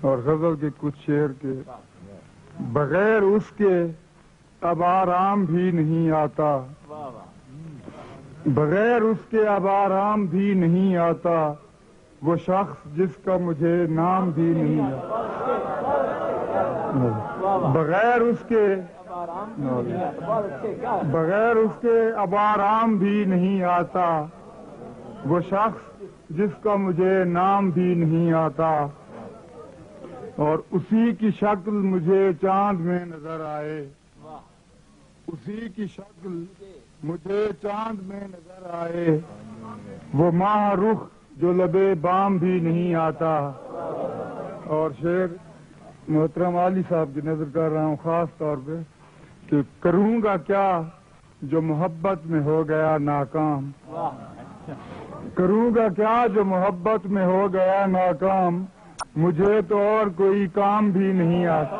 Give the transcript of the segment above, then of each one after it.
اور غزل کے کچھ شعر کے بغیر اس کے اب آرام بھی نہیں آتا، بغیر اس کے اب آرام بھی نہیں آتا، وہ شخص جس کا مجھے نام بھی نہیں آتا، بغیر اس کے اب آرام بھی نہیں آتا، وہ شخص جس کا مجھے نام بھی نہیں آتا، اور اسی کی شکل مجھے چاند میں نظر آئے، اسی کی شکل مجھے چاند میں نظر آئے، وہ ماہ رخ جو لبے بام بھی نہیں آتا۔ اور شعر محترم علی صاحب کی نظر کر رہا ہوں خاص طور پہ کہ کروں گا کیا جو محبت میں ہو گیا ناکام، کروں گا کیا جو محبت میں ہو گیا ناکام، مجھے تو اور کوئی کام بھی نہیں آتا۔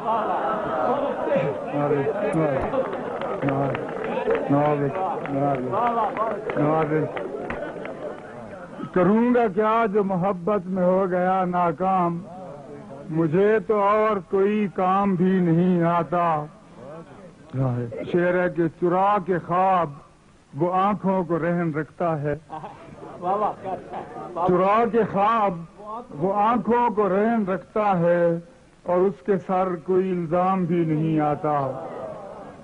کروں گا کیا جو محبت میں ہو گیا ناکام، مجھے تو اور کوئی کام بھی نہیں آتا۔ شعر ہے کہ چرا کے خواب وہ آنکھوں کو رہن رکھتا ہے، چرا کے خواب وہ آنکھوں کو رہن رکھتا ہے، اور اس کے سر کوئی الزام بھی نہیں آتا،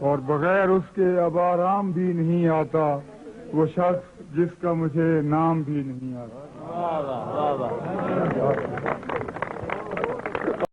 اور بغیر اس کے اب آرام بھی نہیں آتا، وہ شخص جس کا مجھے نام بھی نہیں آتا۔